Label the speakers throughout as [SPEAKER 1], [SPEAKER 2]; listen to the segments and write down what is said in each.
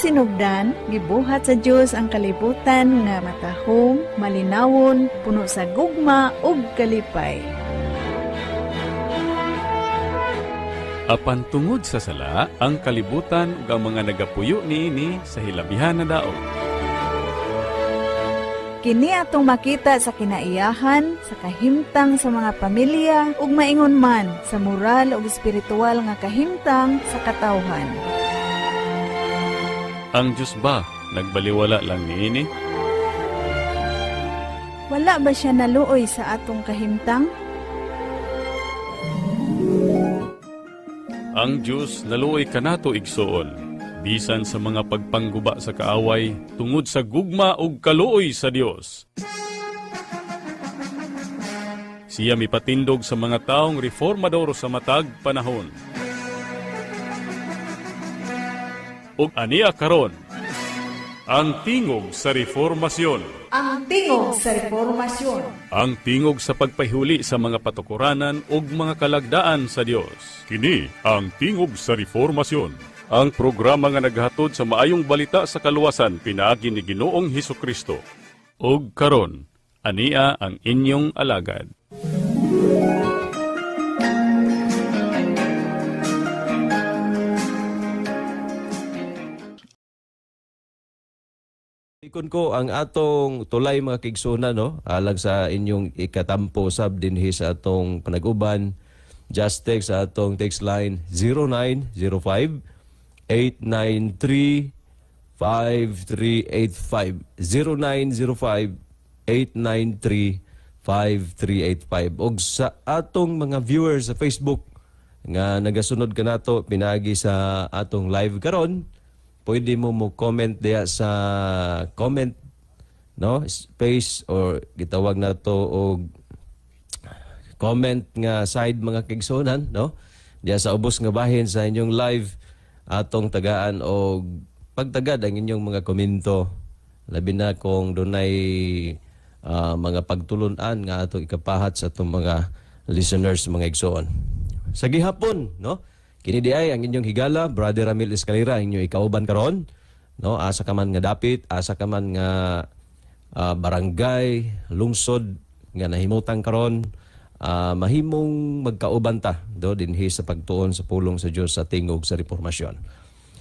[SPEAKER 1] Sinugdan, gibuhat sa Dios ang kalibutan nga matahong, malinawon, puno sa gugma ug kalipay.
[SPEAKER 2] Apan tungod sa sala, ang kalibutan ug ang mga nagapuyo niini sa hilabihan na daog.
[SPEAKER 1] Kini atong makita sa kinaiyahan, sa kahimtang sa mga pamilya ug maingon man sa moral ug espirituwal nga kahimtang sa katawhan.
[SPEAKER 2] Ang Diyos ba nagbaliwala lang niini?
[SPEAKER 1] Wala ba siya naluoy sa atong kahimtang?
[SPEAKER 2] Ang Diyos naluoy kanato igsuon, bisan sa mga pagpangguba sa kaaway, tungod sa gugma ug kaluoy sa Dios. Siya mipatindog sa mga taong reformador sa matag panahon. Ug aniya karon, ang tingog sa reformasyon.
[SPEAKER 1] Ang tingog sa reformasyon.
[SPEAKER 2] Ang tingog sa pagpahuli sa mga patukuranan ug mga kalagdaan sa Dios. Kini ang tingog sa reformasyon. Ang programa nga naghatod sa maayong balita sa kaluwasan pinaagi ni Ginoong Hesukristo. Ug karon, ania ang inyong alagad.
[SPEAKER 3] Ikon ko ang atong tulay mga kigsuna no alang sa inyong ikatampo sab dinhi sa atong panag-uban. Just text sa atong text line 0905 893 5385 0905 893 5385 og sa atong mga viewers sa Facebook nga nagasunod kanato pinagi sa atong live karon. Pwede mo comment diya sa comment no space or gitawag na to og comment nga side mga kigsunan no diya sa ubos nga bahin sa inyong live atong tagaan og pagtagad ang inyong mga komento labi na kung dunay mga pagtulunan nga atong ikapahat sa atong mga listeners mga igsoon sa gihapon no. Kini di ay ang inyong higala, Brother Ramil Escalera, inyong ikauban karon, no? Asa ka man nga dapit, asa ka man nga barangay, lungsod nga nahimutang karon, mahimong magkauban ta do dinhi sa pagtuon sa pulong sa Dios sa tingog sa reformasyon.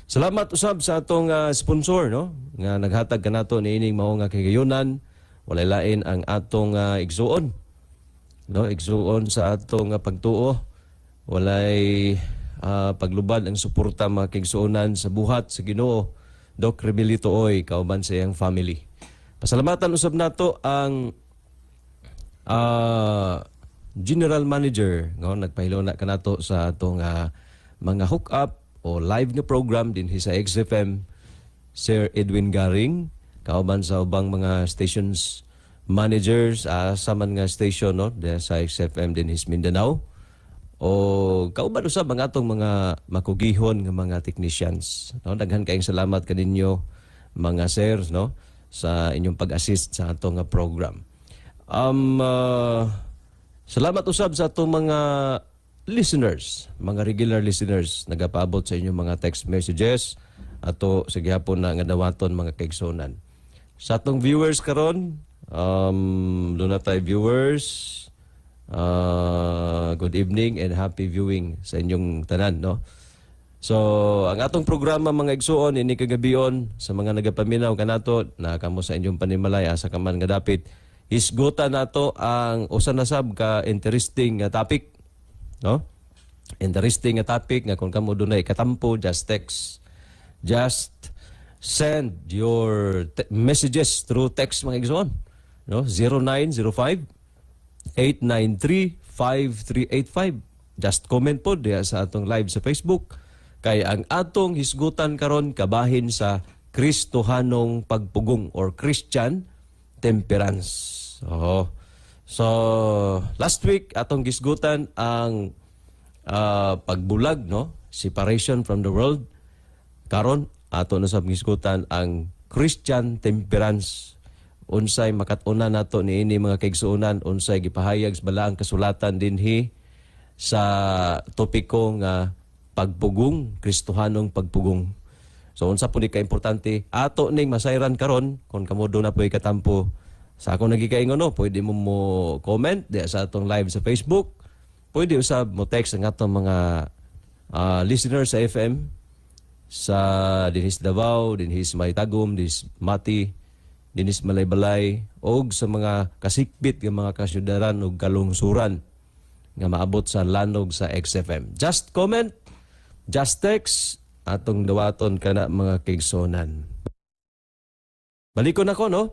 [SPEAKER 3] Salamat usab sa atong sponsor no nga naghatag kanato niining mao nga kigayunan, walay lain ang atong igsuon. No, igsuon sa atong pagtuo, walay paglubad ang suporta mga kigsuonan sa buhat sa Ginoo Doc Rebelito Oy kauban sa iyang family. Pasalamatan usab nato ang General Manager nga nagpahilo na kanato sa atong mga hook up o live na program dinhi sa XFM, Sir Edwin Garing kauban sa ubang mga stations managers sa man nga station no sa XFM dinhi sa Mindanao. O kauban usab ang atong mga makugihon nga mga technicians no daghan kayong salamat kaninyo mga sirs no sa inyong pag-assist sa atong program. Salamat usab sa atong mga listeners, mga regular listeners nagapaabot sa inyong mga text messages ato sa gihapon na nga dawaton mga kaigsonan. Sa atong viewers karon doon na tayo viewers. Good evening and happy viewing sa inyong tanan no. So ang atong programa mga igsuon ini kagabion sa mga nagapaminaw kanato na kamo sa inyong panimalay asa ka man nga dapit hisgutan nato ang usa na sab ka interesting nga topic no. Interesting nga topic nga kung kamo dunay katampo just send your messages through text mga igsuon no 0905 893-5385. Just comment po diya sa atong live sa Facebook. Kay ang atong hisgutan karon kabahin sa Kristohanong pagpugong or Christian temperance. So last week atong hisgutan ang pagbulag no, separation from the world. Karon ato na sa hisgutan ang Christian temperance. Unsay makatuna nato niini mga kaigsuonan, unsay gipahayag sa balaang kasulatan dinhi sa topiko nga pagpugong, Kristohanong pagpugong. So unsa po ni ka-importante ato ning masayran karon kung kamo do na po katampo sa akong nagikaingon no, pwede mo comment di sa atong live sa Facebook. Pwede usab mo text ang atong mga listeners sa FM sa dinhis Davao, dinhis Maytagum, dinhis Mati, dinhis Malaybalay og sa mga kasikbit nga mga kasyudaran ug kalungsuran nga maabot sa lanog sa XFM. Just comment, just text atong dawaton kana mga kaigsonan. Balikon ako no.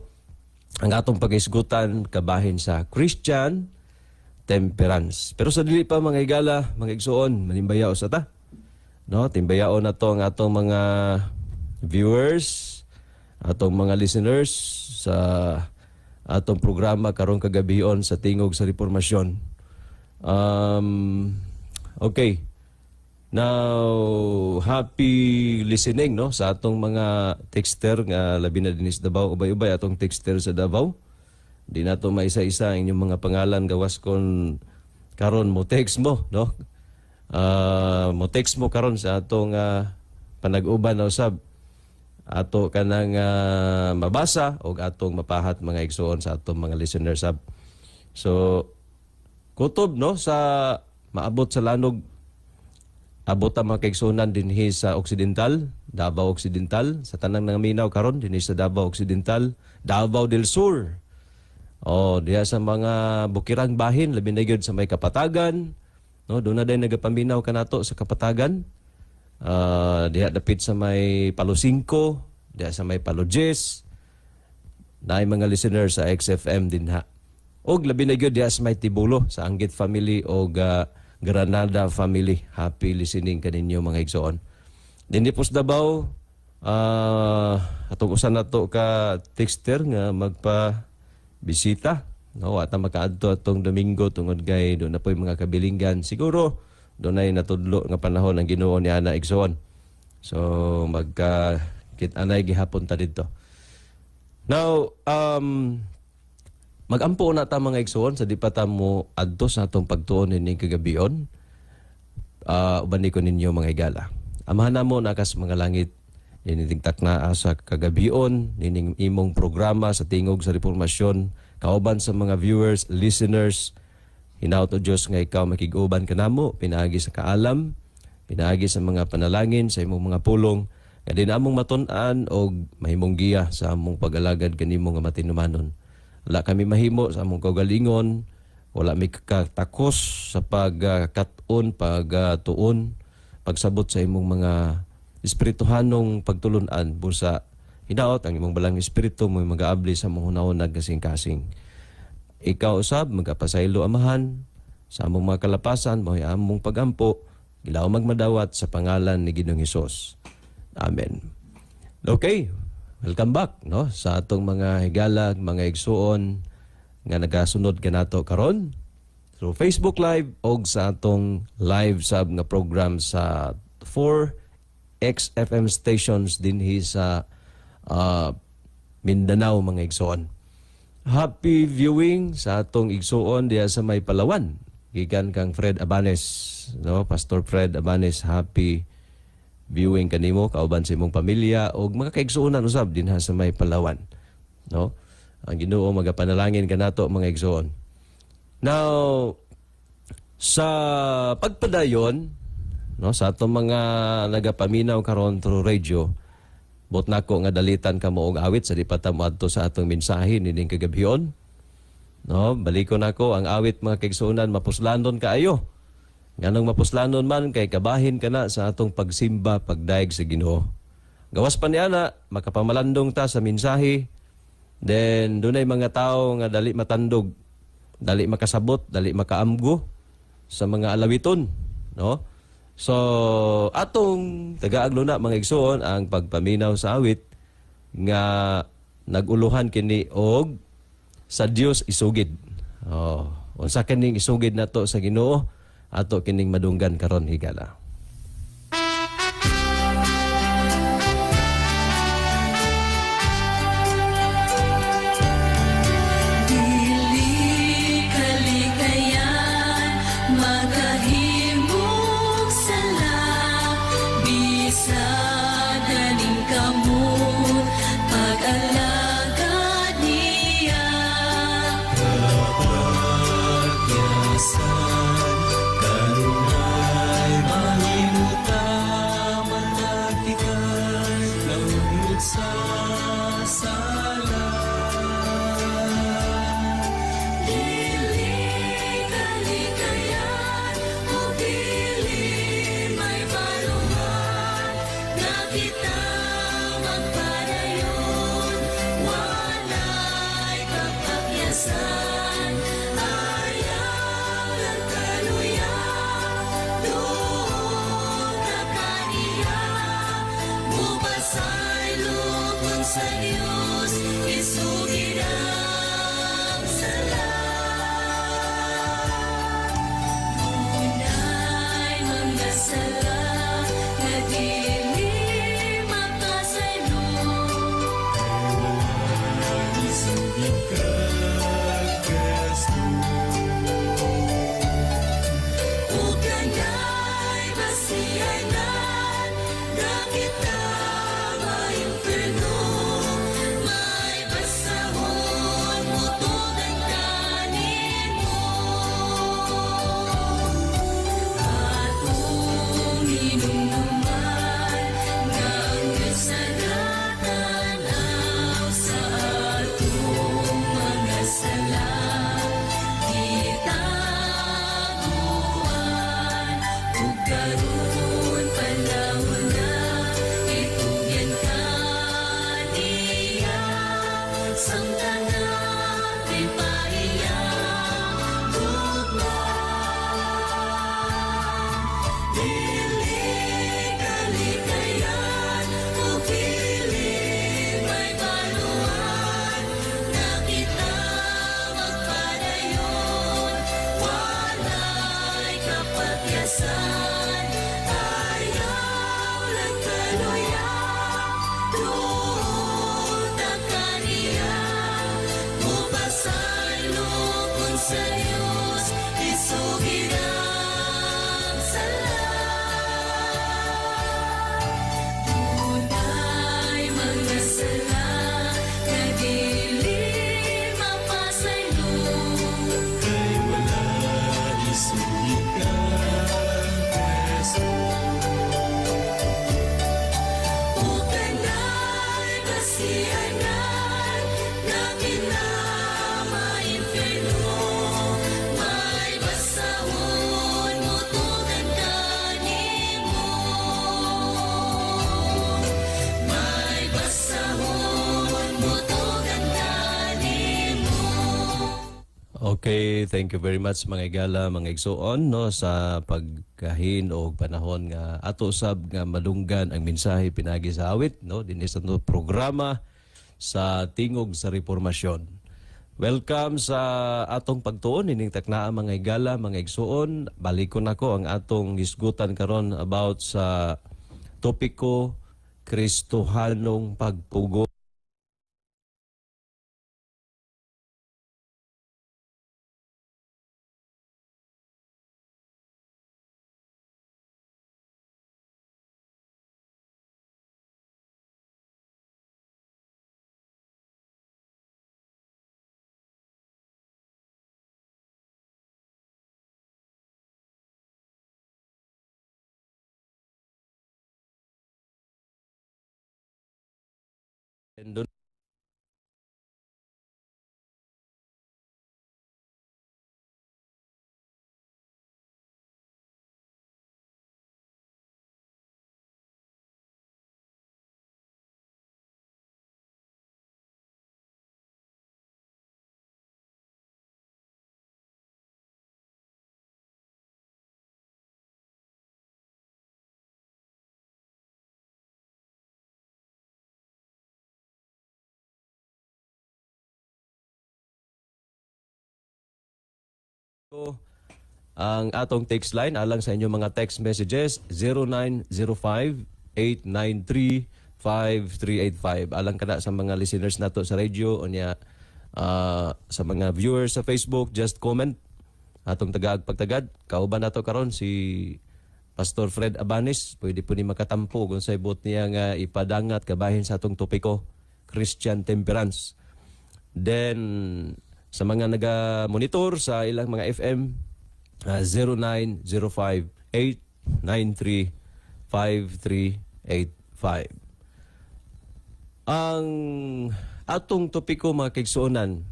[SPEAKER 3] Ang atong pag-isgutan kabahin sa Christian temperance. Pero sa dili pa mga higala, mga igsoon, manimbayaw sa ta. No, timbayaon na to ang atong mga viewers, atong mga listeners sa atong programa karong kagabion sa Tingog sa Reformasyon. Okay. Now, happy listening no sa atong mga texter nga labi na dinis Davao, ubay-ubay atong texter sa Davao. Di na to maisa-isa ang inyong mga pangalan gawas kon karon mo text mo no. Mo text mo karon sa atong panag-uban na usab ato kanang mabasa o atong mapahat mga igsoon sa atong mga listeners sab. So kutob no sa maabot sa lanog abot ang mga kaigsunan dinhi sa Occidental, Davao Occidental, sa tanang nangaminaw karon dinhi sa Davao Occidental, Davao del Sur. Diya sa mga bukirang bahin labi na gyud sa may Kapatagan, no, do na day nagapaminaw kanato sa Kapatagan. Diya dapit sa may Palo 5, diya sa may Palo 10. Naay mga listeners sa XFM dinha. Og labi na gyud diya sa may Tibulo sa Anggit family og Granada family. Happy listening kaninyo mga igsoon. Dinhi po sa Davao, atong usan nato ka texter nga magpa-bisita. No, ata makaadto atong Domingo tungod kay do na po'y mga kabilinggan. Siguro do nay natudlo nga panahon ang Ginoo ni ana igsoon. So kit-anay gihapon ta didto. Now, magampo na ta mga igsoon sa di pa ta mo adto sa atong pagtuon ni kagabion. Uban ni ko ninyo mga higala. Amahan na mo nakas mga langit ninintigtak na sa kagabion nining imong programa sa Tingog sa Reformasyon. Kauban sa mga viewers, listeners, hinaut o Diyos nga ikaw makiguban kanamo, pinaagi sa kaalam, pinaagi sa mga panalangin, sa imong mga pulong, nga din among matun-an o mahimong giya sa among pag-alagad kanimo nga matinumanon. Wala kami mahimo sa among kaugalingon, wala may katakos sa pagkaton, pagtuon, pagsabot sa imong mga espirituhanong pagtulunan busa hinaot ang imong balang espiritu mo mag-aabli sa mga hunahon nagkasing-kasing. Ikaw usab magapasaylo amahan sa among mga kalapasan mo among pagampo ilaw magmadawat sa pangalan ni Ginoong Hesus. Amen. Okay. Welcome back no sa atong mga higala, mga igsuon nga nagasunod kanato karon through Facebook Live og sa atong live sub nga program sa 4 XFM stations dinhi sa Mindanao mga igsuon. Happy viewing sa atong igsuon diya sa may Palawan. Gikan kang Fred Abanes, no? Pastor Fred Abanes, happy viewing kanimo kauban sa imong pamilya og mga kaigsuonan usab dinha sa may Palawan, no? Ang Ginoo magapanalangin kanato mga igsuon. Now sa pagpadayon no sa atong mga nagapaminaw karon through radio, bot nako nga dalitan kamo og awit sa di pa ta moadto sa atong mensahe nining kagabion. No, balikon nako ang awit mga kaigsuonan mapuslanon kaayo. Nganong mapuslanon man kay kabahin kana sa atong pagsimba, pagdaig sa Ginoo. Gawas pa niana, makapamalandong ta sa mensahe. Then dunay mga tawo nga dali matandog, dali makasabot, dali makaamgo sa mga alawiton, no? So atong tagaaglo na mga igsoon ang pagpaminaw sa awit nga naguluhan kini og sa Dios isugid. Unsa kining isugid nato sa Ginoo? Ato kining madunggan karon higala.
[SPEAKER 4] Magahimog sala, bisag ganing
[SPEAKER 3] Okay, thank you very much mga igala, mga igsuon no sa pagkahin o panahon nga ato usab nga madunggan ang mensahe pinagi sa awit no dinhi sa no programa sa tingog sa reformasyon. Welcome sa atong pagtuon ining taknaa mga igala, mga igsuon. Balikon ako ang atong hisgutan karon about sa topiko Kristohanong pagpugo. And doon ko ang atong text line alang sa inyong mga text messages 0905-893-5385 alang kana sa mga listeners nato sa radio o niya sa mga viewers sa Facebook, just comment atong tagag pagtagad. Kauban nato karon si Pastor Fred Abanis, pwede po ni makatampo kung sa ibot niya nga ipadangat kabahin sa atong topiko Christian temperance. Then sa mga naga-monitor sa ilang mga FM, 0905-893-5385. Ang atong topiko mga kaigsuonan,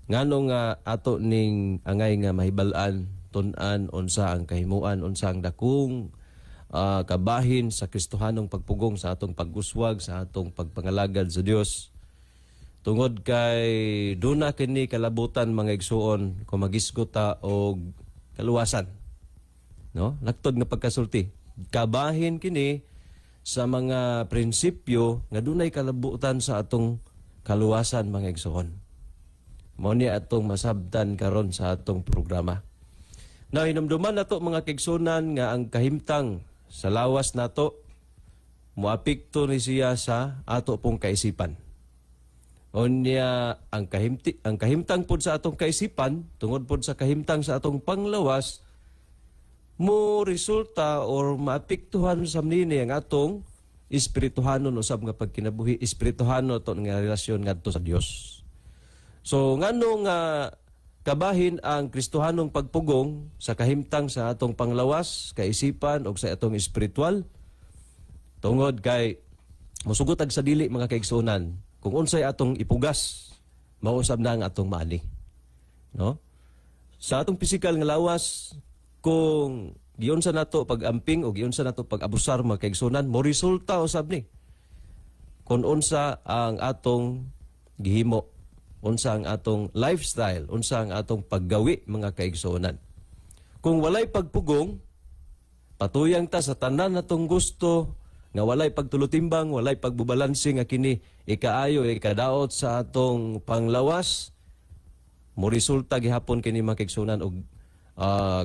[SPEAKER 3] ngano nga ato ning angay nga mahibal-an, tun-an, unsa ang kahimuan, unsa ang dakong kabahin sa Kristohanong pagpugong sa atong pag-uswag, sa atong pagpangalagad sa Dios. Tungod kay duna kini kalabutan mga igsuon kung magisgot ta og kaluwasan. No? Laktod nga pagkasulti. Kabahin kini sa mga prinsipyo nga dunay kalabutan sa atong kaluwasan mga igsuon. Mao ni atong masabtan karon sa atong programa. Now, hinumduman nato mga kaigsunan nga ang kahimtang sa lawas nato muapekto ni siya sa ato pong kaisipan. Unya ang kahimtang pod sa atong kaisipan tungod pod sa kahimtang sa atong panglawas mo resulta or maapektuhan sa nini ang atong espirituhanon usab nga pagkinabuhi, espirituhanon to nga relasyon ngadto sa Dios. So ngano nga kabahin ang Kristohanong pagpugong sa kahimtang sa atong panglawas, kaisipan o sa atong espiritual tungod kay musugotag sa dili mga kaigsunan kung unsay atong ipugas mausab na ang atong maani, no? Sa atong pisikal nga lawas kung giyon sa nato pag-amping o giyon sa nato pag-abusar mga kaigsunan mo resulta usab ni kung unsa ang atong gihimo, unsa ang atong lifestyle, unsa ang atong paggawi mga kaigsuonan. Kung walay pagpugong, patuyang ta sa tanan natong gusto, nga walay pagtulutimbang, walay pagbubalanse nga kini ikaayo, ikadaot sa atong panglawas, mo resulta gihapon kini mga kaigsuonan og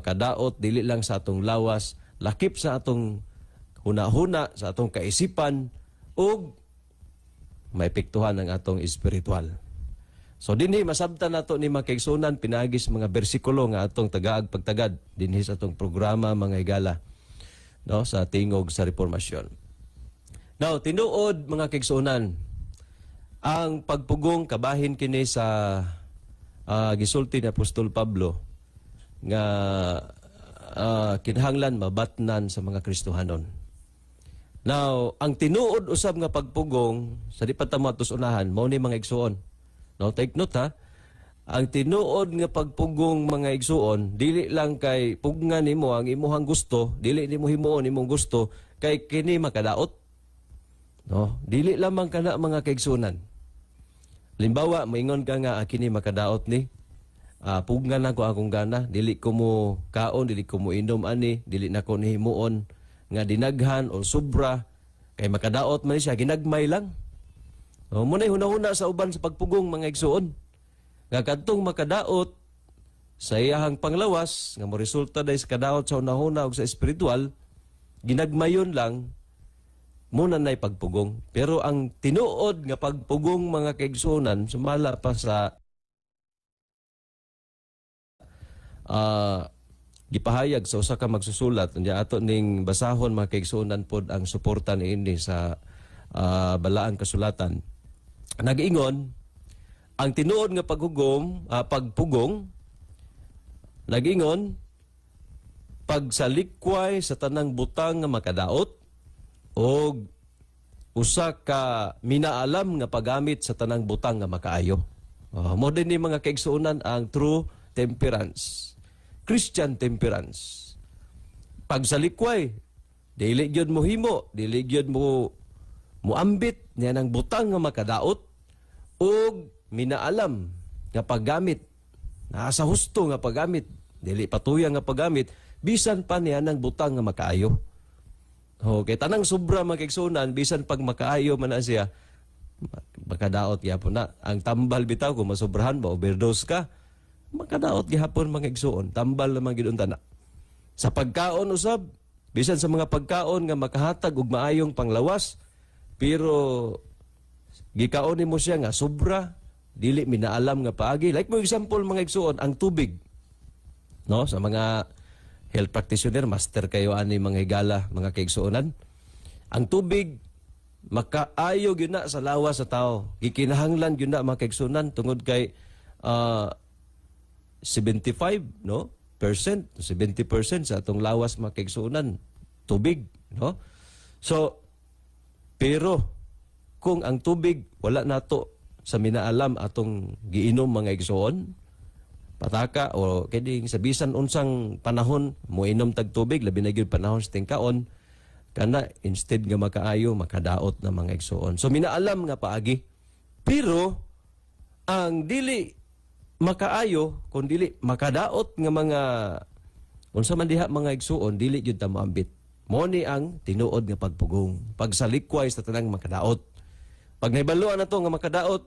[SPEAKER 3] kadaot dili lang sa atong lawas, lakip sa atong huna-huna, sa atong kaisipan, ug maepektuhan ang atong espiritual. So dinhi masabtan nato ni mga kaigsuonan pinagis mga bersikulo nga atong tagaag pagtagad dinhi sa atong programa mga higala, no, sa tingog sa reformasyon. Now tinuod mga kaigsuonan ang pagpugong kabahin kini sa gisulti ni Apostol Pablo nga kinahanglan mabatnan sa mga Kristohanon. Now ang tinuod usab nga pagpugong sa di pa ta matusunahan mao ni mga igsuon. No, take note ha. Ang tinuod nga pagpugong mga igsuon, dili lang kay pugnan nimo ang imuhang gusto, dili nimo himuon imong gusto kay kini makadaot. No, dili lamang kana mga kaigsunan. Limbawa, maingon ka nga kini makadaot ni pugnan ako akong gana, dili ko mo kaon, dili ko mo inom ani, dili na ko nihimuon nga dinaghan o sobra kay makadaot man siya ginagmay lang. O, muna'y hunahuna sa uban sa pagpugong mga igsuon. Nga kadtong makadaot sa iyahang panglawas, nga mo resulta dahil sa kadaot sa hunahuna o sa espiritual, ginagmayon lang, muna na'y pagpugong. Pero ang tinuod nga pagpugong mga kaigsuonan, sumala pa sa gipahayag sa usa ka magsusulat. Nya ato ning basahon mga kaigsuonan pod ang suporta niini sa balaang kasulatan. Nag-ingon, ang tinuod nga pagpugong, nag-ingon, pagsalikway sa tanang butang nga makadaot, o usa ka minaalam nga paggamit sa tanang butang nga makaayo. Mo din ni mga kaigsuonan ang true temperance, Christian temperance. Pagsalikway, dili gyud mo himo, dili gyud mo muambit niya ng butang nga makadaot, ug minaalam nga paggamit, nasa husto nga paggamit, dili patuyang nga paggamit, bisan pa niya ng butang nga makaayo. Okay, tanang sobra makigsunan, bisan pag makaayo man na siya, makadaot gyapon na. Ang tambal bitaw kung masobrahan ba, overdose ka, makadaot gyapon mga igsuon, tambal naman gid unta na. Sa pagkaon usab, bisan sa mga pagkaon nga makahatag og maayong panglawas, pero gikaon mo siya nga sobra, dili minaalam nga paagi. Like mo example mga igsuon, ang tubig. No, sa mga health practitioner, master kayo ani mga higala, mga kaigsuonan. Ang tubig makaayo gyud na sa lawas sa tao. Gikinahanglan gyud na mga kaigsuonan tungod kay 75, no? 70% sa atong lawas mga kaigsuonan tubig, no? So pero kung ang tubig wala nato sa minaalam atong giinom mga igsoon, pataka o kining sa bisan unsang panahon mo inom tag tubig labi na gyud panahon sa tingkaon kana instead nga makaayo makadaot na mga igsoon. So minaalam nga paagi. Pero ang dili makaayo kun dili makadaot nga mga unsa man diha mga igsoon dili gyud ta moambit. Mo ni ang tinuod nga pagpugong. Pagsalikway sa tanang makadaot. Pag nahibaluan nato nga makadaot,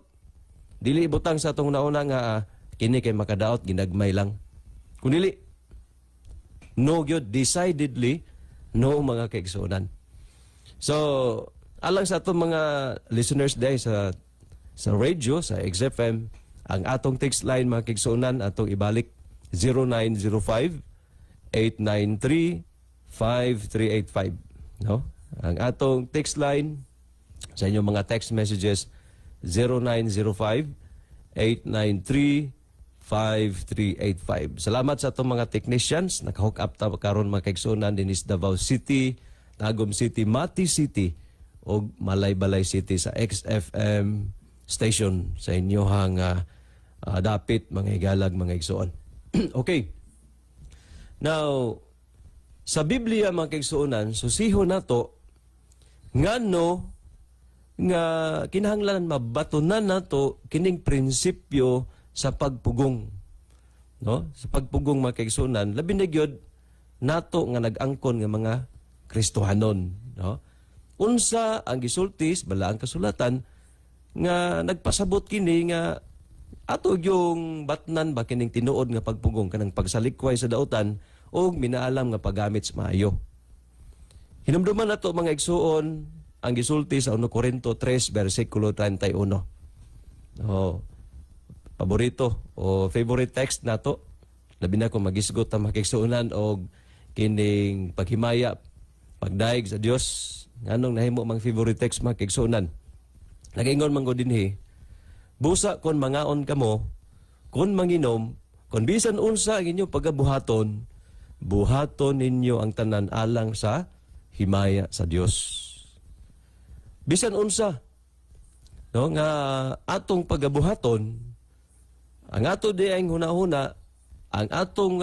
[SPEAKER 3] dili ibutang sa atong nauna nga kini kay makadaot ginagmay lang. Kun dili no gyud decidedly no mga kaigsuonan. So, alang sa atong mga listeners day sa radio, sa XFM, ang atong text line mga kaigsuonan atong ibalik 0905-893-5385. No? Ang atong text line sa inyong mga text messages 0905-893-5385. Salamat sa atong mga technicians. Naka-hook up ta karon mga kaigsuonan din is Davao City, Tagum City, Mati City o Malaybalay City sa XFM station sa inyohang dapit mga igalag mga igsoon. Okay. Now, sa Biblia mga kaigsuonan, susiho nato ngano nga kinahanglan mabatunan nato kining prinsipyo sa pagpugong. No? Sa pagpugong mga kaigsuonan, labi na gyud nato nga nag-angkon nga mga Kristohanon, no? Unsa ang gisultis bala ang kasulatan nga nagpasabot kini nga ato yung batnan ba kining tinuod nga pagpugong kanang pagsalikway sa dautan o minaalam nga paggamit sa maayo. Hinumduman nato mga igsuon ang gisulti sa 1 Corinto 3 versikulo 31. Oh, paborito o favorite text nato. Labi na kung magisgot ang makigsuunan o kining paghimaya, pagdaig sa Dios. Nganong nahimo mang favorite text makigsuunan. Nag-ingon man ko dinhi, busa kon mangaon kamo, kon manginom, kon bisan unsa ang inyong pagabuhaton, buhaton ninyo ang tanan alang sa himaya sa Dios. Bisan unsa, no, nga atong pagabuhaton, ang ato di ay hunahuna, ang atong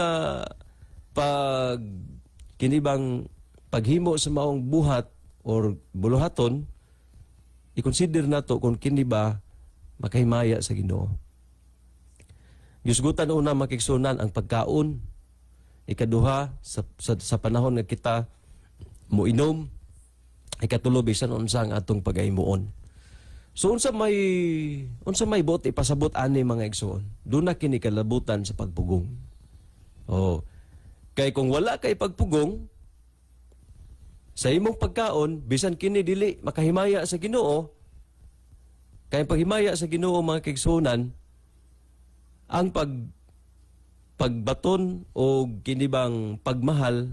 [SPEAKER 3] pag kinibang paghimo sa maong buhat or buluhaton, i-consider nato kung kini ba makahimaya sa Ginoo. Yusgutan una makigsunan ang pagkaon, ikaduha sa panahon nga kita muinom, ikatulo bisan unsa ang atong paghimuon. So unsa may bot ipasabot ani mga igsoon. Doon na kini kalabutan sa pagpugong. Oh. Kay kung wala kay pagpugong sa imong pagkaon bisan kini dili makahimaya sa Ginoo, kay paghimaya sa Ginoo mga kaigsuonan ang pagbaton o kinibang pagmahal,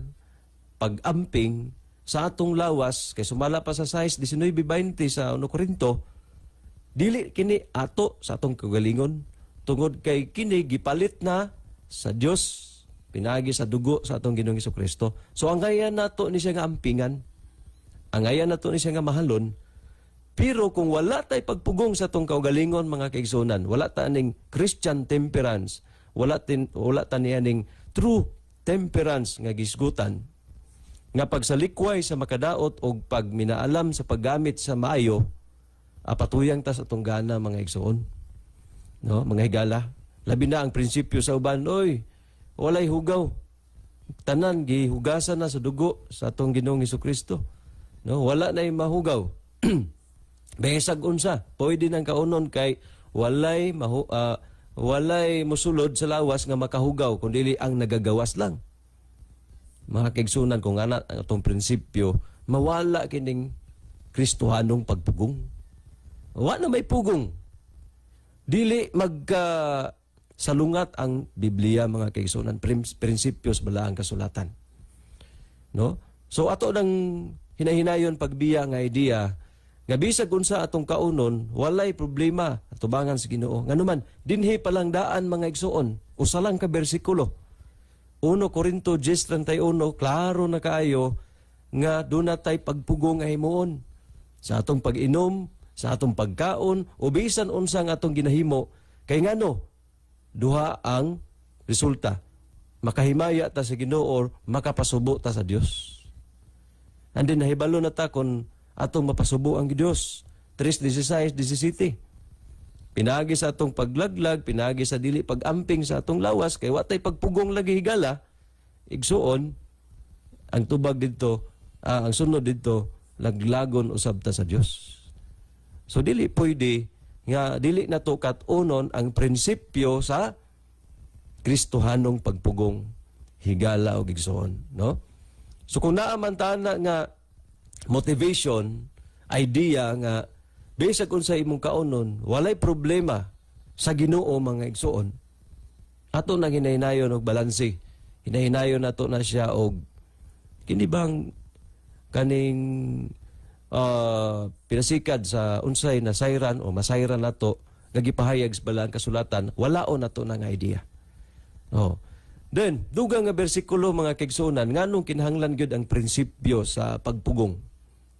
[SPEAKER 3] pagamping sa atong lawas kay sumala pa sa size 19:20 sa 1 Corinto, dili kini ato sa atong kagalingon tungod kay kini gipalit na sa Dios, pinagi sa dugo sa atong Ginoong Hesukristo. So ang ngayan nato ni siya nga ampingan, ang ngayan nato ni siya nga mahalon. Pero kung wala tay pagpugong sa atong kaugalingon mga kaigsuonan, wala ta ning Christian temperance, wala ta niya ning true temperance nga gisgutan, nga pagsalikway sa makadaot o pag minaalam sa paggamit sa maayo, patuyang ta sa atong gana mga igsoon. No, mga higala. Labi na ang prinsipyo sa uban, oy, walay hugaw. Tanan gihugasan na sa dugo sa atong Ginoong Hesukristo. No, wala na mahugaw. Besag unsa, pwede nang kaunon kay walay musulod sa lawas nga makahugaw kundi ang nagagawas lang. Mga kaigsunan kung ana atong prinsipyo, mawala kining Kristohanong pagpugong. Wa na may pugong. Dili salungat ang Biblia mga kaigsunan, prinsipyos bala ang kasulatan. No? So ato nang hinahinayon pagbiya nga idea nga bisag unsa atong kaunon, walay problema atubangan sa Ginoo. Nganuman, dinhi palang daan mga igsuon, usa lang ka bersikulo. 1 Corinto 10:31, klaro na kaayo nga doon na tay pagpugong nga himuon. Sa atong pag-inom, sa atong pagkaon o bisan unsang atong ginahimo kay ngano duha ang resulta. Makahimaya ta sa Ginoo or makapasubo ta sa Dios. And then nahibalo na ta kung atong mapasubo ang Dios. 3:16-17. Pinagi sa atong paglaglag, pinagi sa dili pag-amping sa atong lawas, kay watay pagpugong lagi higala, igsuon, ang tubag dito, ang sunod dito, laglagon usab ta sa Dios. So dili pwede nga dili natukat unon ang prinsipyo sa Kristohanong pagpugong higala o igsuon, no? So kung naaman ta na nga motivation, idea nga bisag unsa imong kaunon, walay problema sa Ginoo mga igsuon. Ato nang hinahinayon og balanse. Hinahinayon nato na siya og kini bang kaning pinasikad sa unsay nasayran o masayran nato nga gipahayag sa balang kasulatan, walaon nato nang idea. Oh. Then, dugang nga bersikulo mga kaigsuonan, nganong kinahanglan gyud ang prinsipyo sa pagpugong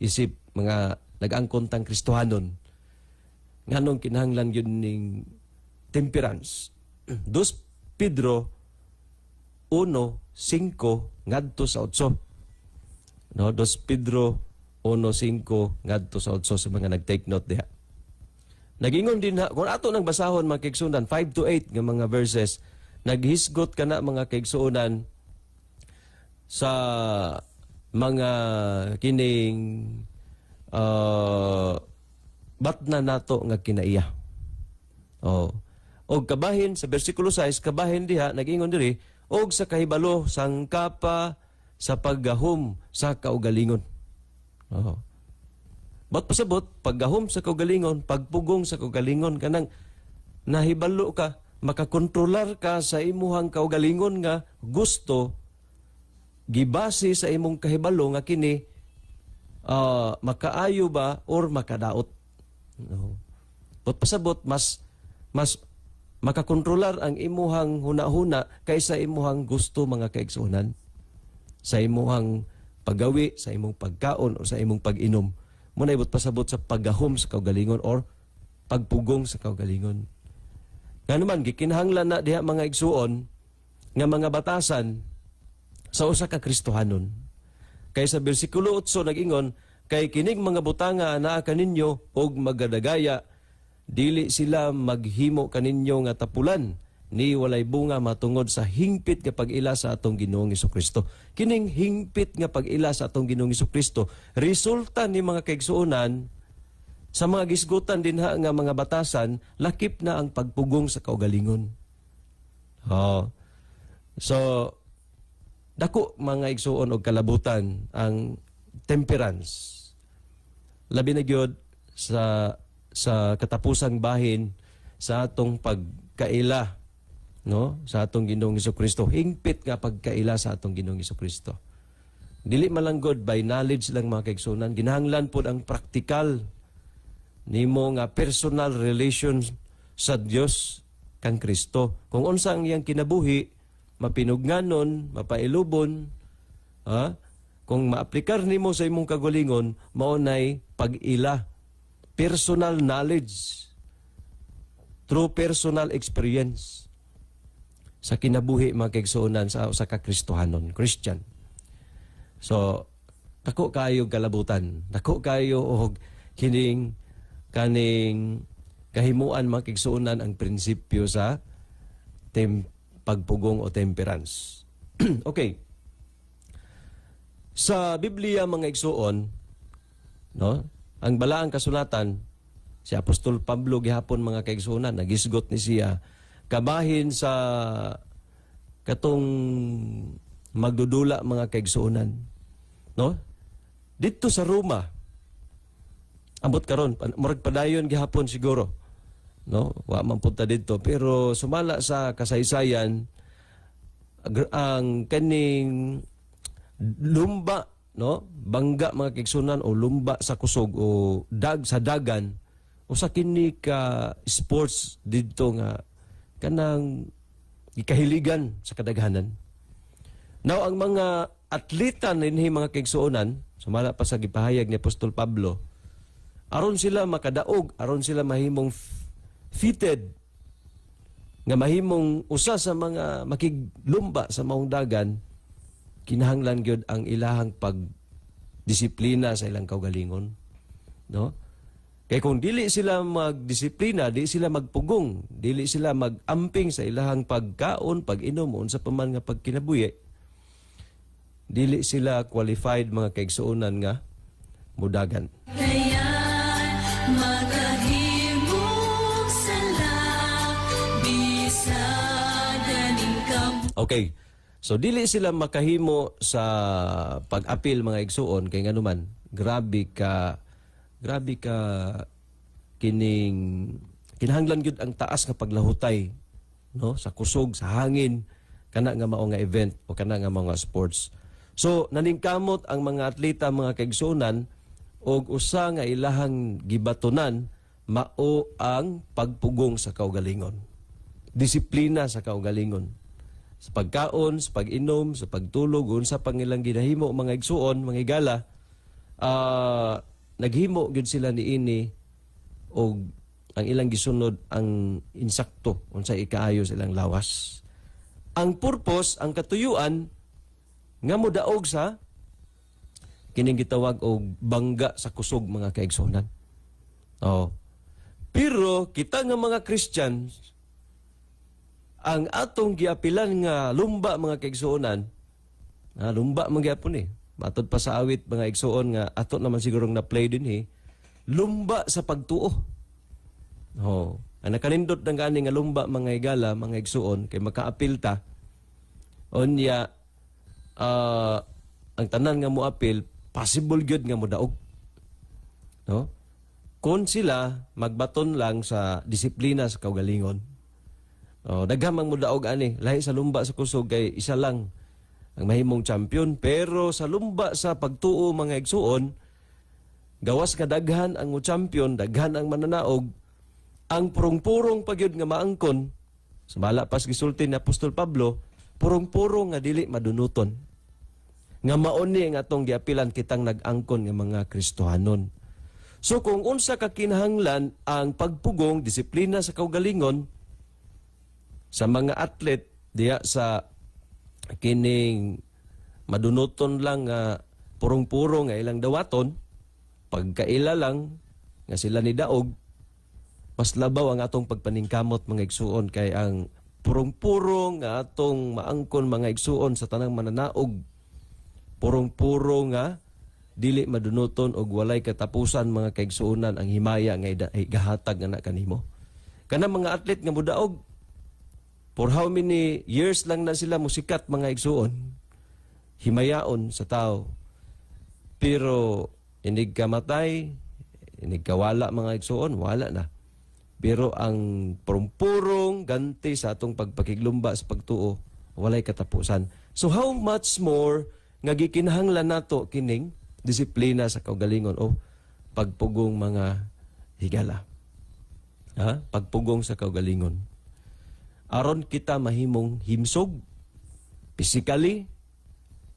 [SPEAKER 3] isip mga nag-angkon tang Kristohanon. Nganong kinahanglan gyud ning temperance. 2 Pedro 1:5 ngadto sa 8. No, 2 Pedro 1:5 ngadto sa 8 sa mga nag-take note diha. Nagingon din ha, kung ato nang basahon mga kaigsuonan 5 to 8 nga mga verses, naghisgot ka na mga kaigsuonan sa mga kining bat na nato nga kinaiya. Oh. Og kabahin sa bersikulo 6, kabahin diha nag-ingon diri og sa kahibalo sangkapa sa paggahom sa kaugalingon. Oh. Ba't pasabot paggahom sa kaugalingon, pagpugong sa kaugalingon kanang nahibalo ka, makakontrolar ka sa imuhang kaugalingon nga gusto gibase sa imong kahibalo nga kini makaayo ba or makadaot. No. But pasabot mas makakontrolar ang imuhang hunahuna kaysa imuhang gusto mga kaigsuonan. Sa imuhang paggawi, sa imong pagkaon o sa imong pag-inom. Muna ibot pasabot sa paggahom sa kaugalingon or pagpugong sa kaugalingon. Nga naman, gikinahanglan na diha mga igsuon nga mga batasan sa usa ka Kristohanon. Kay sa bersikulo 8 nag-ingon, kay kining mga butanga anaa kaninyo og magadagaya, dili sila maghimo kaninyo nga tapulan, ni walay bunga matungod sa hingpit nga pag-ila sa atong Ginoong Hesukristo. Kining hingpit nga pag-ila sa atong Ginoong Hesukristo, resulta ni mga kaigsuonan sa mga gisgutan din ha nga mga batasan, lakip na ang pagpugong sa kaugalingon. Oh. So, dako mga igsuon og kalabutan ang temperance. Labi na gyud sa katapusang bahin sa atong pagkaila, no? Sa atong Ginoong Hesukristo. Hingpit nga pagkaila sa atong Ginoong Hesukristo. Dili malanggod by knowledge lang mga kaigsuonan, ginahanglan pod ang praktikal nimo nga personal relation sa Dios kang Kristo. Kung unsa ang iyang kinabuhi, mapinugnanon, mapailubon, kung maaplikar nimo sa imong kagalingon, maunay pag-ila, personal knowledge, through personal experience sa kinabuhi mga kaigsuonan sa usa ka Kristohanon, Christian. So, dako kayo kalabutan, dako kayo og kining kaning kahimuan mga kaigsuonan ang prinsipyo sa pagpugong o temperance. Okay. Sa Biblia mga igsuon, no? Ang balaang kasulatan si Apostol Pablo gihapon mga kaigsuonan, nagisgot ni siya kabahin sa katong magdudula mga kaigsuonan, no? Dito sa Roma, ambot karon murag padayon gihapon siguro, no? Wa man punta dito pero sumala sa kasaysayan ang kaning lumba, no? Bangga mga kaigsuonan o lumba sa kusog o sa dagan o sa kini ka sports dito nga kanang ikahiligan sa kadaghanan. Now ang mga atleta ninhi mga kaigsuonan, sumala pa sa gipahayag ni Apostol Pablo, aron sila makadaog, aron sila mahimong fitted, nga mahimong usa sa mga makiglumba sa maong dagan, kinahanglan gyud ang ilahang pagdisiplina sa ilang kaugalingon. No? Kaya kung dili sila magdisiplina, di sila magpugong, dili sila magamping sa ilahang pagkaon, pag-inom, unsa pa man nga pagkinabuhi, dili sila qualified mga kaigsuonan nga mudagan.
[SPEAKER 4] Kaya makahimog sala bisag ganing kam.
[SPEAKER 3] Okay. So dili sila makahimo sa pag-apil mga igsuon kay nganuman grabe ka kinahanglan gyud ang taas nga paglahutay, no, sa kusog, sa hangin kana nga mao nga event o kana nga mga sports. So naningkamot ang mga atleta mga kaigsuonan og usa nga ilahang gibatunan mao ang pagpugong sa kaugalingon. Disiplina sa kaugalingon. Sa pagkaon, sa pag-inom, sa pagtulog, unsa pang ilang ginahimo mga igsuon, mga higala, naghimo gyud sila niini og ang ilang gisunod ang insakto unsa ikaayo sa ilang lawas. Ang purpose, ang katuyuan nga modaog sa kining gitawag og bangga sa kusog mga kaigsuonan. Oh. Pero kita nga mga Christians, ang atong giapilan nga lumba mga kaigsuonan, lumba man gyapon matod pa sa awit mga igsuon nga ato naman sigurong na-play din lumba sa pagtuo. Oh, ang nakanindot ng gani nga lumba mga higala, mga igsuon kay makaapil ta. Onya ang tanan nga moapil possible gyud nga modaog. No? Kung sila magbaton lang sa disiplina sa kaugalingon. Oh, daghamang modaog ani, lahi sa lumba sa kusog kay isa lang ang mahimong champion, pero sa lumba sa pagtuo mga igsuon, gawas ka daghan ang champion, daghan ang mananaog, ang purong-purong pagyud nga maangkon, sa bala pas gisulti ni Apostol Pablo, purong-purong nga dili madunuton. Nga mauni ang atong giapilan kitang nag-angkon nga mga Kristohanon. So kung unsa ka kinahanglan ang pagpugong, disiplina sa kaugalingon, sa mga atlet diya sa kining madunuton lang nga purong-purong nga ilang dawaton, pagkaila lang nga sila ni daog, mas labaw ang atong pagpaningkamot mga igsuon kay ang purong-purong nga atong maangkon mga igsuon sa tanang mananaog, purong-purong nga dili madunuton og walay katapusan mga kaigsuonan ang himaya nga igahatag nga kanimo. Kana mga atlet nga mudaog, for how many years lang na sila musikat mga igsuon, himayaon sa tao. Pero inig kamatay, inig kawala mga igsuon, wala na. Pero ang purong-purong ganti sa atong pagpakiglumba sa pagtuo, walay katapusan. So how much more nga gikinahanglan nato kining disiplina sa kaugalingon o pagpugong mga higala. Pagpugong sa kaugalingon. Aron kita mahimong himsog, physically,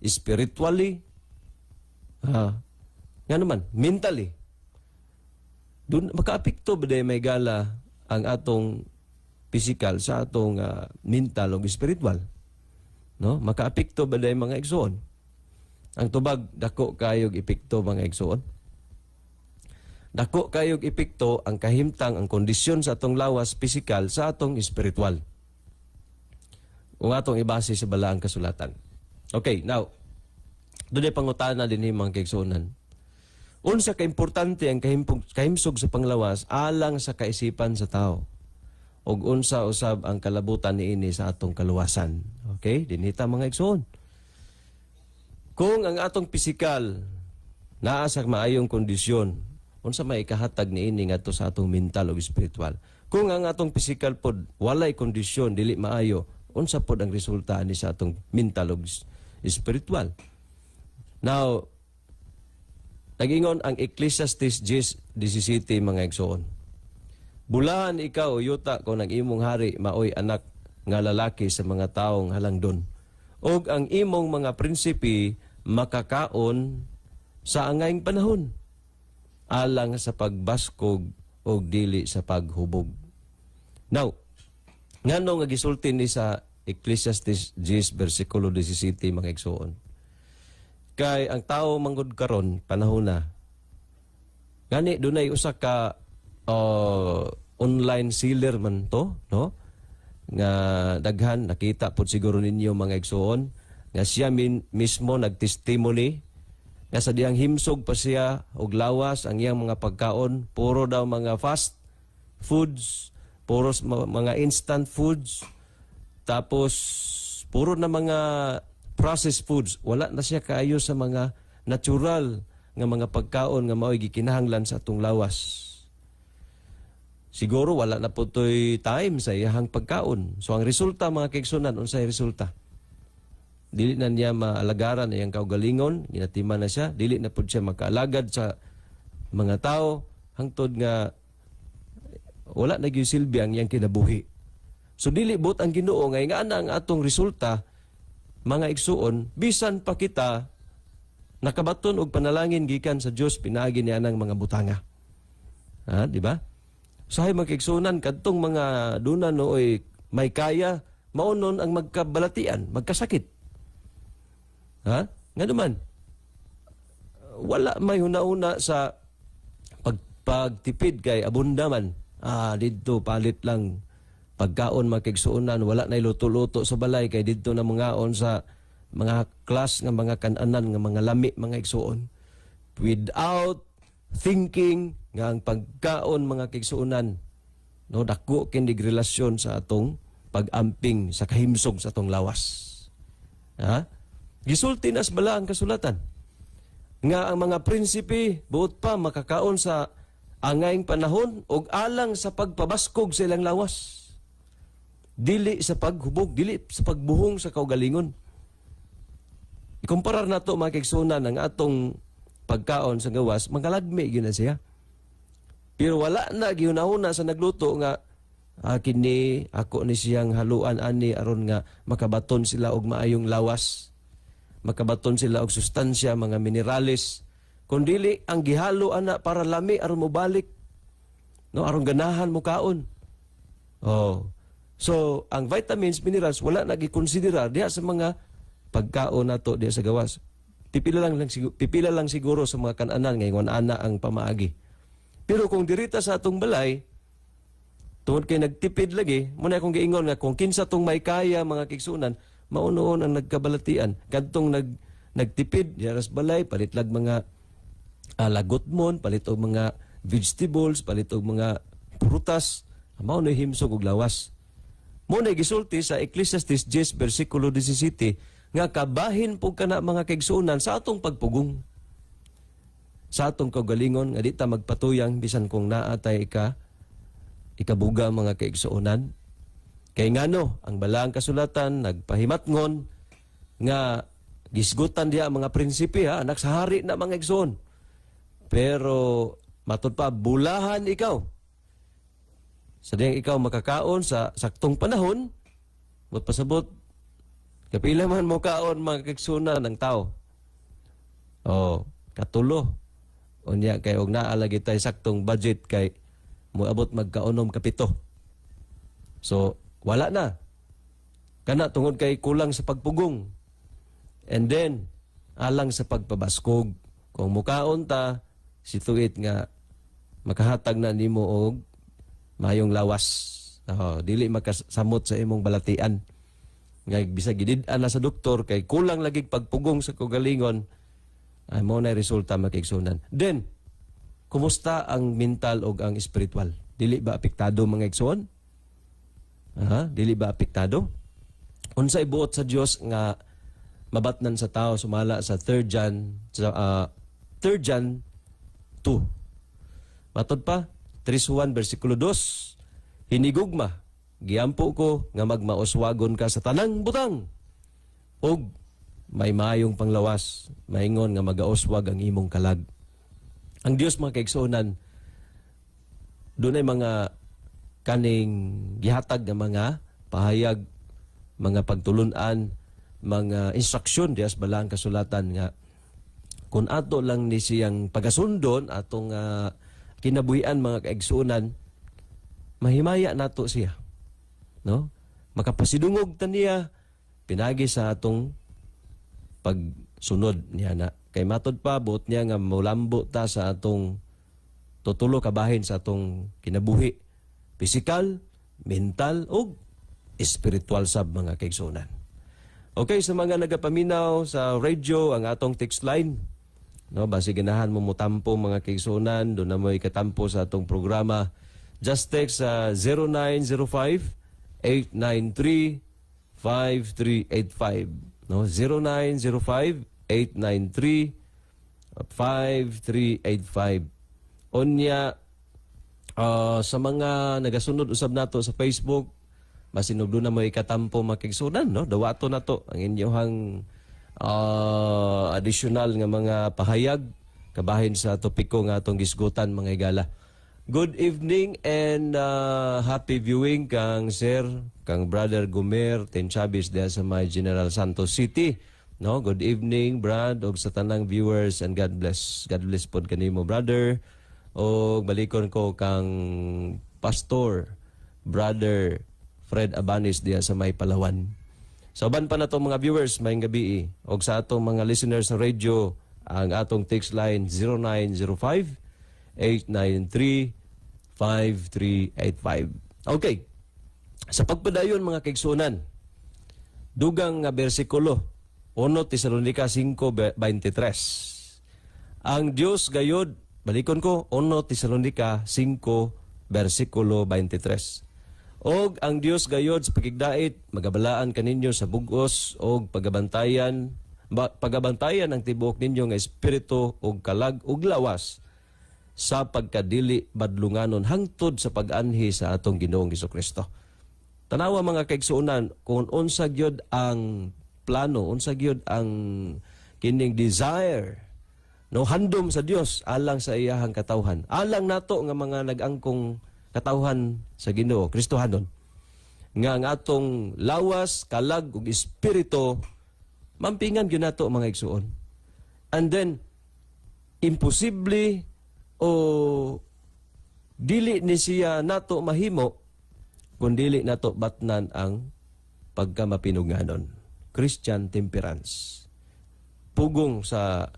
[SPEAKER 3] spiritually, nga naman, mentally. Doon makaapekto ba day may gala ang atong physical sa atong mental o spiritual? No? Makaapekto ba day mga igsoon? Ang tubag, dako kayog epekto mga igsoon. Dako kayog epekto ang kahimtang, ang kondisyon sa atong lawas physical sa atong spiritual. Kung atong ibase sa balaang kasulatan. Okay, now, doon ay pangutana din mga kaigsuonan. Unsa ka-importante ang kahimsog sa panglawas alang sa kaisipan sa tao. Og unsa usab ang kalabutan niini sa atong kaluwasan. Okay, dinita mga igsoon. Kung ang atong pisikal naa sa maayong kondisyon, unsa may ikahatag niini ngadto sa atong mental o spiritual. Kung ang atong pisikal pod walay kondisyon, dili maayo, unsa pod ang resulta ni sa atong mental o spiritual. Now, nag-ingon ang Ecclesiastes 10:17 mga igsoon. Bulahan ikaw, yuta, kung ang imong hari maoy anak nga lalaki sa mga taong halangdon. Og ang imong mga prinsipi makakaon sa angayng panahon. alang sa pagbaskog o dili sa paghubog. Now, ngano nga gisulti ni sa Ecclesiastes 10 versikulo 17 mga igsoon. Kay ang tao manggod karon panahon na gani dunay usa ka online seller man to, no? Nga daghan nakita pud siguro ninyo mga igsoon nga siya mismo nagtestimony nga sa diyang himsog pa siya og lawas ang iyang mga pagkaon puro daw mga fast foods, puro mga instant foods, tapos puro na mga processed foods. Wala na siya kaayo sa mga natural nga mga pagkaon nga mao'y gikinahanglan sa atong lawas. Siguro wala na po to'y time sa iyahang pagkaon. So ang resulta mga kaigsunan, unsay resulta? Dili na niya maalagaran iyang kaugalingon, ginatiman na siya, dili na po siya makaalagad sa mga tao, hangtod nga wala na gyud silbi ang iyang kinabuhi. So dili bot ang Ginoo nga ana ang atong resulta mga igsuon bisan pa kita nakabaton og panalangin gikan sa Dios pinaagi niya ng mga butanga. Ha, di ba? Usahay mga igsuonan kadtong mga dunan nooy may kaya maunon ang magkabalatian, magkasakit. Ha? Nga naman wala may huna-una sa pagtipid kay abundaman. Dito palit lang pagkaon makigsuonan, wala na luto-luto sa balay kay dito na mangaon sa mga class nga mga kananan nga mga lami mga igsuon without thinking nga ang pagkaon mga kigsuonan no dako kinig relasyon sa atong pag-amping sa kahimsog sa atong lawas. Ha? Gisulti nas bala ang kasulatan nga ang mga prinsipe buot pa makakaon sa angayng panahon og alang sa pagpabaskog sa ilang lawas. Dili sa paghubog, dili sa pagbuhong sa kaugalingon. Ikumparar na ito mga kaigsunan ng atong pagkaon sa gawas, mangalagmi yun na siya. Pero wala na, gihunahuna sa nagluto nga, kini, ako ni siyang haluan ani, aron nga makabaton sila og maayong lawas. Makabaton sila og sustansya, mga minerales. Kundili, ang gihalo ana para lami, aron mo balik. No, aron ganahan mo kaon. Oh. So, ang vitamins, minerals, wala na gikonsidera diha sa mga pagkaon nato diha sa gawas. Pipila lang siguro sa mga kananan ngayon ana ang pamaagi. Pero kung dirita sa atong balay, tungod kay nagtipid lagi, muna akong giingon nga kung kinsa tong may kaya mga kigsunan, maunoon ang nagkabalatian. Kadtong nagtipid diha sa balay, palit lag mga lagotmon, palit og mga vegetables, palit og mga prutas, mao na himsog og lawas. Muna gisulti sa Ecclesiastes 10 versikulo 17 nga kabahin po ka na mga kaigsuonan sa atong pagpugong. Sa atong kaugalingon nga di ta magpatuyang bisan kung naatay ikabuga mga kaigsuonan. Kay ngano ang balaang kasulatan nagpahimatngon nga gisgutan diha mga prinsipe anak sa hari na mga igsoon. Pero matud pa bulahan ikaw. Sa diyang ikaw makakaon sa saktong panahon, magpasabot, kapila man mo kaon magkiksuna ng tao. Katulo. Unya kay og naalagi tay saktong budget kay moabot magkaonom kapito. So, wala na. Kana tungod kay kulang sa pagpugong. And then, alang sa pagpabaskog. Kung mukaon ta, situit nga makahatag na nimo og mayong lawas. Dili makasamot sa imong balatian. Nga bisag gidid-an na sa doktor kay kulang lagi pagpugong sa kaugalingon, ay mo na resulta makigsunan. Then, kumusta ang mental o ang spiritual? Dili ba apektado mga igsoon? Dili ba apektado? Unsay buot sa Dios nga mabatnan sa tao sumala sa 3 John 2. Matod pa 3:1 versikulo 2. Hinigugma, giampo ko nga magmauswagon ka sa tanang butang. Og may mayong panglawas, maingon nga magauswag ang imong kalag. Ang Dios mga kaigsuonan, dunay mga kaning gihatag nga mga pahayag, mga pagtulunan, mga instruksyon dias balang kasulatan nga kung ato lang ni siyang pagasundon atong kinabuhian mga kaigsuonan, mahimaya nato siya. No? Makapasidungog ta niya pinagi sa atong pagsunod niya na. Kay matod pa buot niya nga mulambo ta sa atong tutulo kabahin sa atong kinabuhi. Physical, mental, o spiritual sab mga kaigsuonan. Okay, sa mga nagapaminaw sa radio, ang atong text line, no, basi ganahan mo mutampo mga kaigsuonan, doon na mo ikatampo sa atong programa. Just text sa 0905-893-5385. No, 0905-893-5385. Onya, sa mga nagasunod usab nato sa Facebook, masinugdo na mo ikatampo makigsunan, no? Dawato na to ang inyong additional nga mga pahayag kabahin sa topiko nga atong gisgutan mga igala. Good evening and happy viewing kang Sir, kang Brother Gomer Tenchabis diya sa may General Santos City. No, good evening Brad og sa tanang viewers and God bless. God bless pod kanimo brother. O balikon ko kang Pastor Brother Fred Abanis diya sa may Palawan. So ban pa na itong mga viewers, mayong gabi o sa atong mga listeners sa radio, ang atong text line 0905-893-5385. Okay. Sa pagpadayon mga kaigsuonan, dugang nga bersikulo 1 Tesalonica 5:23. Ang Dios gayod, balikon ko, 1 Tesalonica 5, versikulo 23. Og ang Dios gayod sa pagigdait, magabalaan kaninyo sa bugos og pagabantayan ang tibuok ninyo nga espiritu og kalag og lawas sa pagkadili badlunganon hangtod sa pag-anhi sa atong Ginoong Hesukristo. Tanawa mga kaigsuonan, kung unsa gyud ang plano, unsa gyud ang kining desire, no, handom sa Dios alang sa iyahang katawhan. Alang nato nga mga nag-angkong katawhan sa Ginoo Kristohanon nga ang atong lawas, kalag ug espiritu mampingan gyud nato mga igsuon. And then imposible o dili ni siya nato mahimo kung dili nato batnan ang pagkamapinunganon. Christian temperance. Pugong sa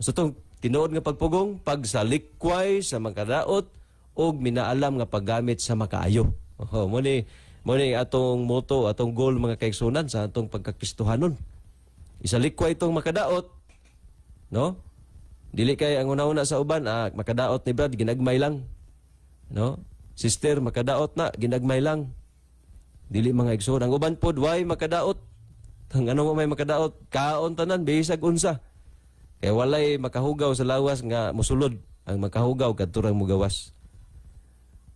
[SPEAKER 3] tong tinuod nga pagpugong, pagsalikway sa makadaot og minaalam nga paggamit sa makaayo. Muni atong motto, atong goal mga kaigsunan sa atong pagkakristohanon. Isalikway itong makadaot, no? Dili kay ang una-una sa uban, makadaot ni Brad ginagmay lang. No? Sister makadaot na ginagmay lang. Dili mga igsoon. Ang uban pod why makadaot? Ang ano mo may makadaot? Kaon tanan bisag unsa. Kaya walay makahugaw sa lawas nga musulod. Ang makahugaw kadturang mugawas.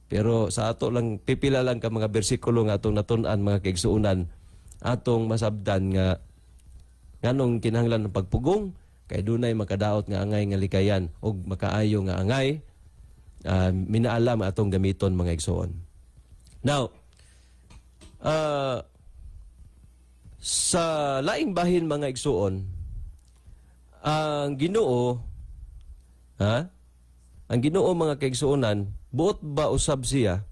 [SPEAKER 3] Pero sa ato lang pipila lang ka mga bersikulo nga atong natun-an mga kaigsuonan atong masabdan nga nganong kinahanglan ng pagpugong kay dunay makadaot nga angay nga likayan og makaayo nga angay minaalam atong gamiton mga igsoon. Now, sa laing bahin mga igsuon, ang Ginoo ang Ginoo mga kaigsuonan, buot ba usab siya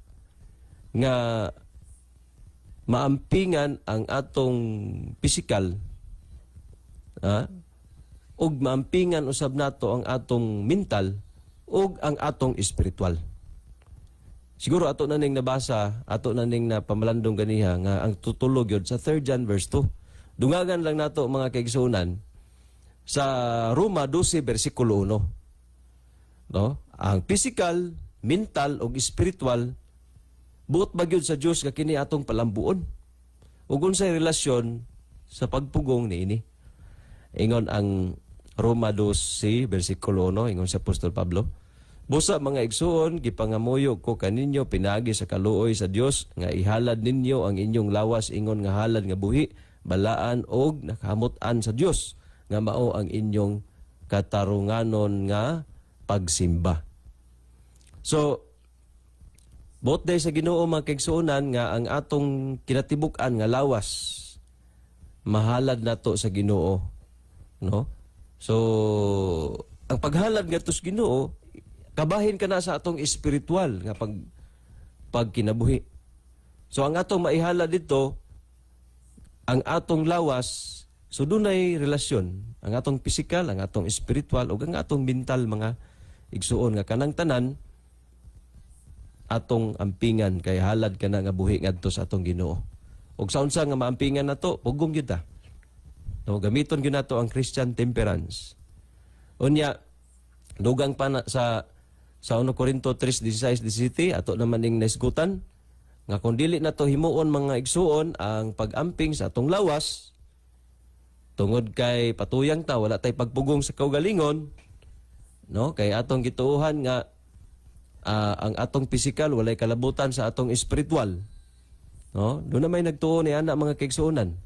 [SPEAKER 3] nga maampingan ang atong pisikal, ug maampingan usab nato ang atong mental ug ang atong espiritual. Siguro ato na ning nabasa, ato na ning napamalandong ganiha nga ang tutulog yun sa 3 John verse 2. Dungagan lang nato mga kaigsuonan sa Roma 12 versikulo 1. No? Ang physical, mental ug spiritual buot ba gyud sa Dios nga kini atong palambuon. Ug unsay relasyon sa pagpugong niini. Ingon ang Roma 12 versikulo 1 ingon sa Apostol Pablo, busa mga igsuon, gipangamuyo ko kaninyo pinagi sa kaluoy sa Dios nga ihalad ninyo ang inyong lawas ingon nga halad nga buhi, balaan og nakahamutan sa Dios nga mao ang inyong katarunganon nga pagsimba. So, buot day sa Ginoo mga kaigsuonan nga ang atong kinatibuk-an nga lawas mahalad nato sa Ginoo, no? So ang paghalad ngadto sa Ginoo, kabahin ka na sa atong espiritual nga pagkinabuhi. So ang atong maihala dito, ang atong lawas, so dunay relasyon, ang atong physical, ang atong spiritual, o ang atong mental mga igsuon nga kanang tanan, atong ampingan, kay halad ka na nga buhi ngadto sa atong Ginoo. Og sa unsa nga maampingan nato, pugong gyud ta. No, gamiton gyud nato ang Christian temperance. Unya, dugang pa na sa 1 Corinto 3:16-17, ato naman ning naisgutan, nga kung dili na to himuon mga igsuon ang pag-amping sa atong lawas, tungod kay patuyang ta, wala tay pagpugong sa kaugalingon, no? Kay atong gituohan nga ang atong physical walay kalabutan sa atong spiritual. No? Doon na may nagtuo ni ana mga kaigsuonan.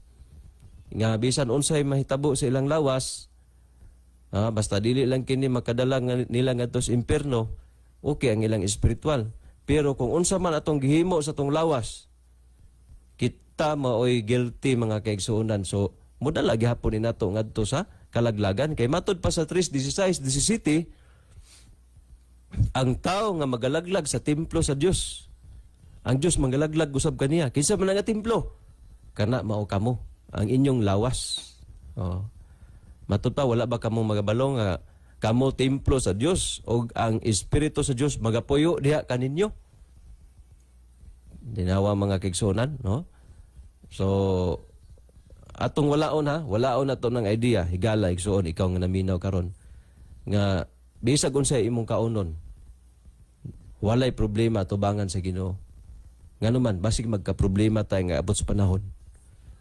[SPEAKER 3] Nga bisan unsay mahitabo sa ilang lawas, basta dili lang kini makadala nila ngadto sa impierno, okay ang ilang spiritual. Pero kung unsa man atong gihimo sa atong lawas, kita maoy guilty mga kaigsuonan. So mudala gihapon ni nato ngadto sa kalaglagan. Kay matud pa sa 3:16-17, ang tao nga magalaglag sa templo sa Dios, ang Dios mangalaglag usab kaniya. Kinsa man nga templo? Kana mao kamo, ang inyong lawas. Oh. Matud pa, wala ba kamo magabalong nga kamo templo sa Dios o ang Espiritu sa Dios magapuyo diha kaninyo? Dinawa mga kaigsuonan, no? So atong walaon nato ng idea, higala igsuon ikaw nga naminaw karon nga bisag unsay imong kaunon, walay problema tubangan sa Ginoo. Nganuman basig magka-problema tay nga abot sa panahon.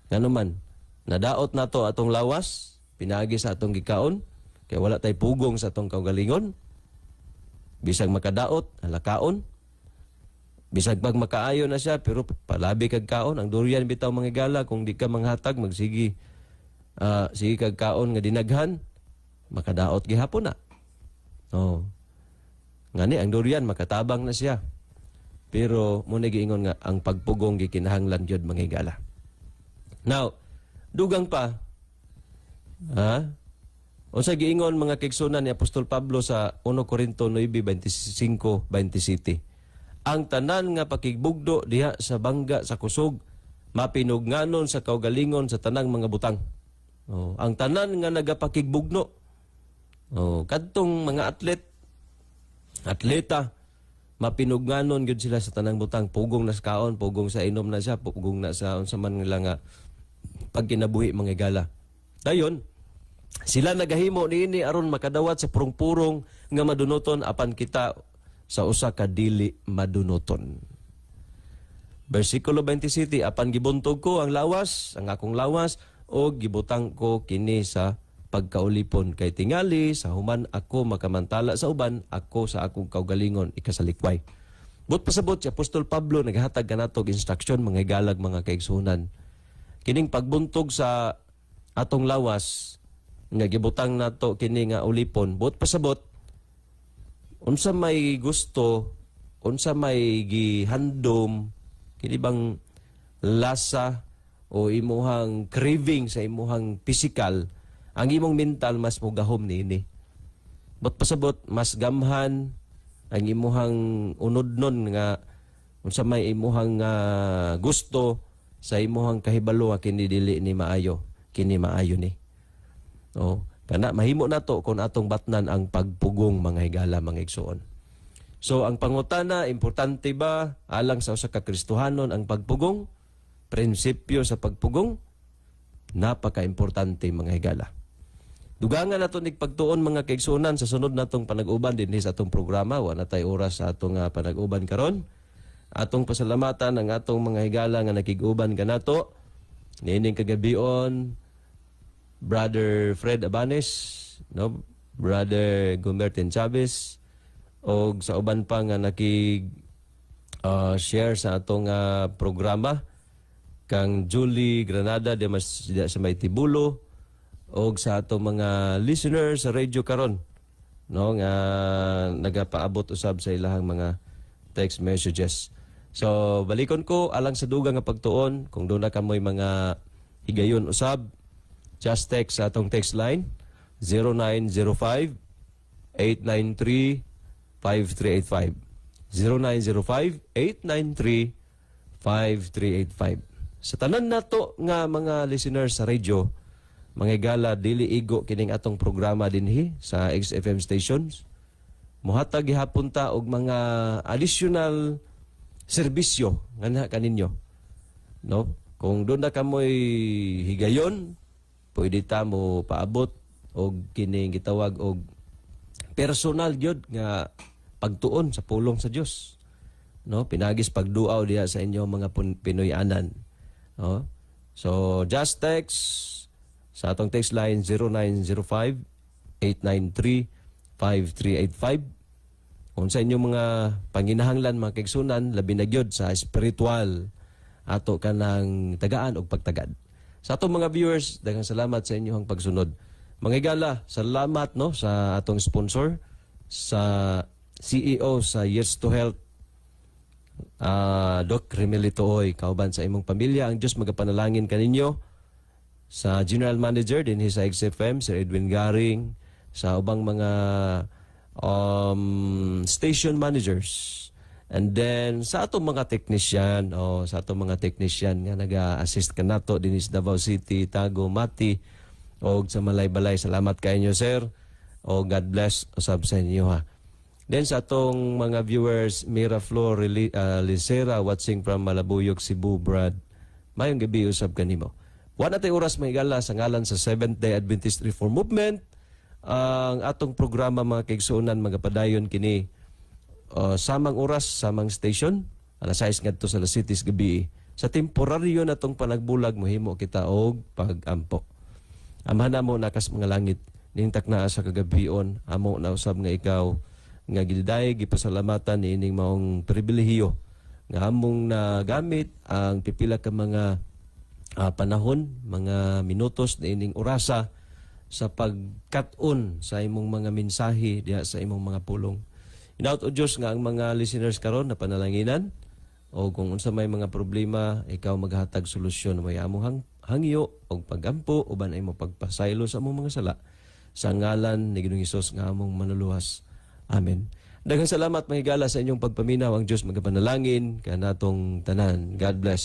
[SPEAKER 3] Nganuman nadaot nato atong lawas, pinaagi sa atong gikaon, kay wala tay pugong sa atong kaugalingon. Bisag makadaot, alakaon. Bisag pag makaayo na siya, pero palabi kag kaon. Ang durian bitaw mga gala, kung di ka manghatag, sige kag kaon nga dinaghan, makadaot gihapon na. Oh. Ngani, ang durian, makatabang na siya. Pero muna giingon nga, ang pagpugong gikinahanglan yun mga gala. Now, dugang pa, o sa giingon mga kaigsunan ni Apostol Pablo sa 1 Corinto 9:25-27. Ang tanan nga pakigbugdo diha sa bangga sa kusog, mapinugnanon sa kaugalingon sa tanang mga butang. Oh, ang tanan nga nagapakigbugno. Oh, kadtong mga atleta, mapinugnanon gyud sila sa tanang butang. Pugong na sa kaon, pugong sa inom na siya, pugong na sa unsa man nila nga pagkinabuhi mga gala. Dayon, sila nagahimo niini aron makadawat sa purong-purong nga madunoton apan kita sa usa ka dili madunoton. Versikulo 27, apan gibuntog ko ang lawas, ang akong lawas, o gibutang ko kini sa pagkaulipon. Kay tingali, sa human ako makamantala sa uban, ako sa akong kaugalingon ikasalikway. But pasabot si Apostol Pablo, naghatag kanatog instruction, mga galag, mga kaigsunan. Kining pagbuntog sa atong lawas, nga gibutang nato kini nga ulipon, but pasabot, unsa may gusto, unsa may gihandom, kini bang lasa o imuhang craving sa imuhang physical, ang imong mental mas mugahom niini. But pasabot, mas gamhan ang imuhang unodnon nga unsa may imuhang gusto sa imuhang kahibalo kini dili ni maayo, kini maayo ni. Oh, kana mahimo nato kung atong batnan ang pagpugong mga higala, mga igsuon. So ang pangutana, importante ba alang sa usa ka Kristohanon ang pagpugong? Prinsipyo sa pagpugong, napaka-importante mga higala. Dugangan nato nig pagtuon mga kaigsuonan sa sunod natong panag-uban dinhi sa atong programa. Wa na tay oras sa atong panag-uban karon. Atong pasalamatan ang atong mga higala nga nakig-uban kanato. Nining kagabion, Brother Fred Abanes, no? Brother Gumertin Chavez, o sa uban pa nga share sa atong programa, kang Julie Granada de sa may Tibulo, o sa atong mga listeners sa radio karon, no? Nga nagapaabot usab sa ilahang mga text messages. So balikon ko alang sa dugang nga pagtuon, kung doon na kamoy mga higayon usab, just text sa atong text line 0905-893-5385. 0905-893-5385. Sa tanan nato nga mga listeners sa radio, mga gala, dili igo kining atong programa dinhi sa XFM stations. Muhatag gihapon ta og mga additional serbisyo nga kaninyo. No? Kung doon na kamoy higayon, pwede ta mo paabot og kining gitawag og personal gyud nga pagtuon sa pulong sa Dios. No? Pinagis pagduaw diha sa inyo mga Pinoy-anan. No? So just text sa atong text line 0905-893-5385. Kung sa inyong mga panginahanglan, mga kaigsunan, labi na gyud sa spiritual ato ka ng tagaan o pagtagad. Sa atong mga viewers, daghang salamat sa inyong pagsunod. Mga igala, salamat no sa atong sponsor, sa CEO sa Yes to Health, Doc Remelito Oy, kauban sa imong pamilya. Ang Diyos magapanalangin kaninyo. Sa General Manager din sa XFM, Sir Edwin Garing, sa ubang mga station managers. And then sa atong mga technician, sa atong mga technician nga naga-assist ka nato din sa Davao City, Tago, Mati, o sa Malay-Balay. Salamat kayo, sir. O God bless usab sa inyo ha. Then sa atong mga viewers, Mira Flor Licera watching from Malabuyog, Cebu, Brad. Mayong gabi usab kanimo. Wala natin oras mahigala sa ngalan sa Seventh-day Adventist Reform Movement. Ang atong programa mga kaigsuonan, mga padayon kini samang oras, samang station, alas 6 ngadto sa Las Cities gabi. Sa temporaryo na itong panagbulag, mohimo kita og pag-ampo. Amahan na mo nakas mga langit, nintak na sa kagabion, amo na usab nga ikaw, nga gilday, gipasalamatan ni ining maong pribilehiyo, nga among nagamit ang pipila ka mga panahon, mga minutos na ining orasa sa pagkat-on sa imong mga mensahe diha sa imong mga pulong. Inaut o Diyos nga ang mga listeners karon na panalanginan o kung unsa may mga problema, ikaw maghatag solusyon may among hangyo o pagampo uban ay mo pagpasaylo sa among mga sala sa ngalan ni Ginoong Hesus nga among manuluwas. Amen. Daghang salamat mga higala sa inyong pagpaminaw. Ang Diyos magapanalangin kanatong tanan. God bless.